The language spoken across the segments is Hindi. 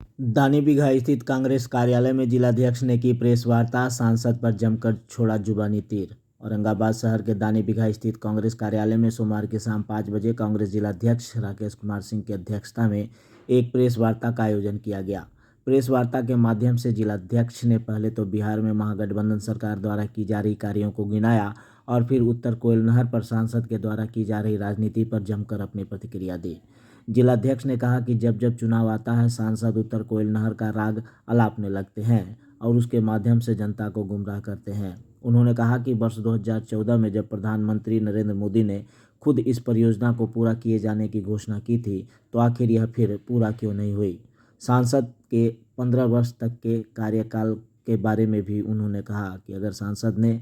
दानी बिघा स्थित कांग्रेस कार्यालय में जिलाध्यक्ष ने की प्रेस वार्ता, सांसद पर जमकर छोड़ा जुबानी तीर। औरंगाबाद शहर के दानी बिघा स्थित कांग्रेस कार्यालय में सोमवार की शाम 5 बजे कांग्रेस जिलाध्यक्ष राकेश कुमार सिंह की अध्यक्षता में एक प्रेस वार्ता का आयोजन किया गया। प्रेस वार्ता के माध्यम से जिलाध्यक्ष ने पहले तो बिहार में महागठबंधन सरकार द्वारा की जा रही कार्यों को गिनाया और फिर उत्तर कोयल नहर पर सांसद के द्वारा की जा रही राजनीति पर जमकर अपनी प्रतिक्रिया दी। जिलाध्यक्ष ने कहा कि जब जब चुनाव आता है, सांसद उत्तर कोयल नहर का राग अलापने लगते हैं और उसके माध्यम से जनता को गुमराह करते हैं। उन्होंने कहा कि वर्ष 2014 में जब प्रधानमंत्री नरेंद्र मोदी ने खुद इस परियोजना को पूरा किए जाने की घोषणा की थी, तो आखिर यह फिर पूरा क्यों नहीं हुई। सांसद के 15 वर्ष तक के कार्यकाल के बारे में भी उन्होंने कहा कि अगर सांसद ने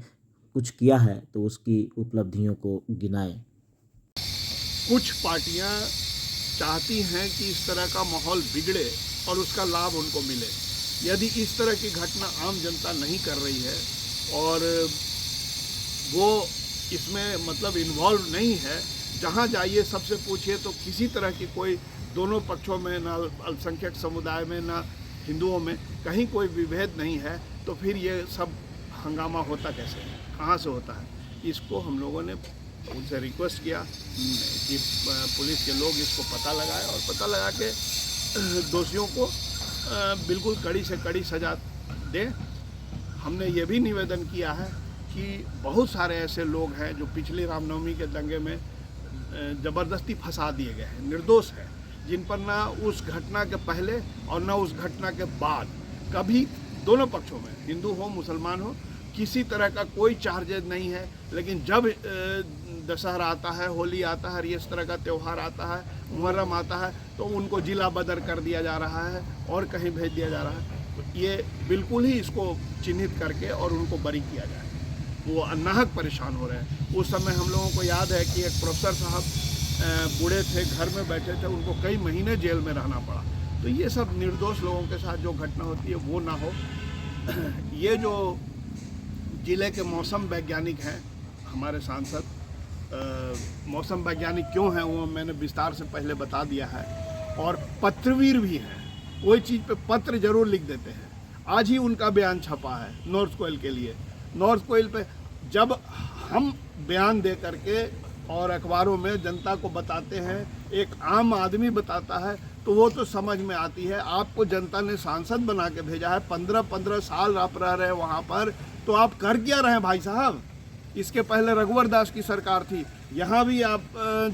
कुछ किया है तो उसकी उपलब्धियों को गिनाएं। कुछ पार्टियां चाहती हैं कि इस तरह का माहौल बिगड़े और उसका लाभ उनको मिले। यदि इस तरह की घटना आम जनता नहीं कर रही है और वो इसमें मतलब इन्वॉल्व नहीं है, जहाँ जाइए सबसे पूछिए तो किसी तरह की कोई दोनों पक्षों में, ना अल्पसंख्यक समुदाय में ना हिंदुओं में कहीं कोई विभेद नहीं है, तो फिर ये सब हंगामा होता कैसे है, कहाँ से होता है। इसको हम लोगों ने उनसे रिक्वेस्ट किया कि पुलिस के लोग इसको पता लगाए और पता लगा के दोषियों को बिल्कुल कड़ी से कड़ी सज़ा दें। हमने ये भी निवेदन किया है कि बहुत सारे ऐसे लोग हैं जो पिछली रामनवमी के दंगे में ज़बरदस्ती फंसा दिए गए हैं, निर्दोष हैं, जिन पर ना उस घटना के पहले और ना उस घटना के बाद कभी दोनों पक्षों में, हिंदू हो मुसलमान हो, किसी तरह का कोई चार्जेज नहीं है। लेकिन जब दशहरा आता है, होली आता है, इस तरह का त्यौहार आता है, मुहर्रम आता है, तो उनको जिला बदर कर दिया जा रहा है और कहीं भेज दिया जा रहा है। तो ये बिल्कुल ही इसको चिन्हित करके और उनको बरी किया जाए। वो नाहक परेशान हो रहे हैं। उस समय हम लोगों को याद है कि एक प्रोफेसर साहब बूढ़े थे, घर में बैठे थे, उनको कई महीने जेल में रहना पड़ा। तो ये सब निर्दोष लोगों के साथ जो घटना होती है वो ना हो। ये जो जिले के मौसम वैज्ञानिक हैं हमारे सांसद, मौसम वैज्ञानिक क्यों हैं वो मैंने विस्तार से पहले बता दिया है, और पत्रवीर भी हैं, कोई चीज़ पे पत्र जरूर लिख देते हैं। आज ही उनका बयान छपा है नॉर्थ कोयल के लिए। नॉर्थ कोयल पे जब हम बयान दे करके और अखबारों में जनता को बताते हैं, एक आम आदमी बताता है, तो वो तो समझ में आती है। आपको जनता ने सांसद बना के भेजा है, 15-15 साल आप रह रहे हैं वहाँ पर, तो आप कर क्या रहे हैं भाई साहब। इसके पहले रघुवर दास की सरकार थी, यहाँ भी आप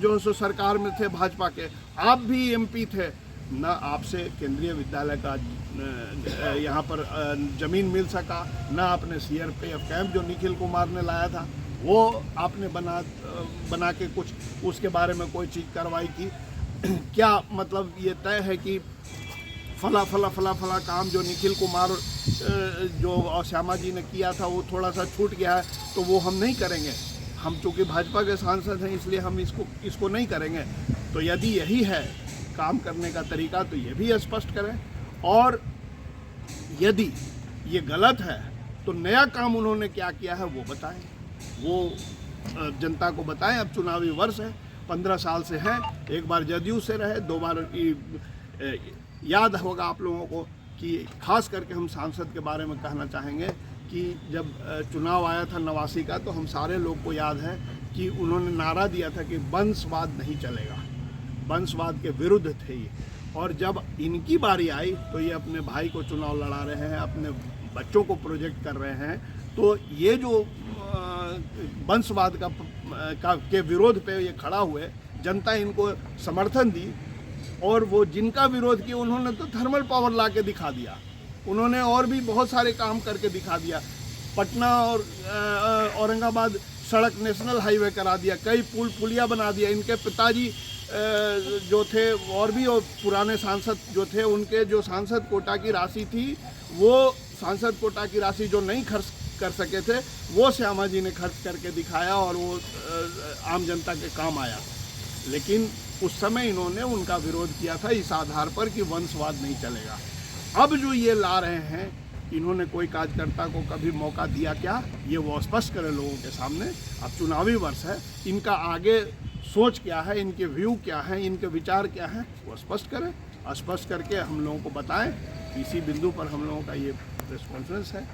जो सो सरकार में थे भाजपा के, आप भी एमपी थे ना। आपसे केंद्रीय विद्यालय का यहाँ पर ज़मीन मिल सका, ना आपने सीआरपीएफ कैंप जो निखिल कुमार ने लाया था वो आपने बना के कुछ उसके बारे में कोई चीज़ कार्रवाई की। क्या मतलब ये तय है कि फला काम जो निखिल कुमार जो और श्यामा जी ने किया था वो थोड़ा सा छूट गया है, तो वो हम नहीं करेंगे। हम चूँकि भाजपा के सांसद हैं इसलिए हम इसको नहीं करेंगे। तो यदि यही है काम करने का तरीका तो ये भी स्पष्ट करें, और यदि ये गलत है तो नया काम उन्होंने क्या किया है वो बताएं, वो जनता को बताएं। अब चुनावी वर्ष है, 15 साल से है, एक बार जदयू से रहे, 2 बार याद होगा आप लोगों को कि खास करके हम सांसद के बारे में कहना चाहेंगे कि जब चुनाव आया था 89 का, तो हम सारे लोग को याद है कि उन्होंने नारा दिया था कि वंशवाद नहीं चलेगा, वंशवाद के विरुद्ध थे ये। और जब इनकी बारी आई तो ये अपने भाई को चुनाव लड़ा रहे हैं, अपने बच्चों को प्रोजेक्ट कर रहे हैं। तो ये जो वंशवाद के विरोध पे ये खड़ा हुए, जनता इनको समर्थन दी, और वो जिनका विरोध किया उन्होंने तो थर्मल पावर ला के दिखा दिया। उन्होंने और भी बहुत सारे काम करके दिखा दिया। पटना और औरंगाबाद सड़क नेशनल हाईवे करा दिया, कई पुलिया बना दिया। इनके पिताजी जो थे और भी और पुराने सांसद जो थे, उनके जो सांसद कोटा की राशि थी, वो सांसद कोटा की राशि जो नहीं खर्च कर सके थे वो श्यामा जी ने खर्च करके दिखाया और वो आम जनता के काम आया। लेकिन उस समय इन्होंने उनका विरोध किया था इस आधार पर कि वंशवाद नहीं चलेगा। अब जो ये ला रहे हैं, इन्होंने कोई कार्यकर्ता को कभी मौका दिया क्या, ये वो स्पष्ट करें लोगों के सामने। अब चुनावी वर्ष है, इनका आगे सोच क्या है, इनके व्यू क्या है, इनके विचार क्या हैं, वो स्पष्ट करें। स्पष्ट करके हम लोगों को बताएं। इसी बिंदु पर हम लोगों का ये प्रेस कॉन्फ्रेंस है।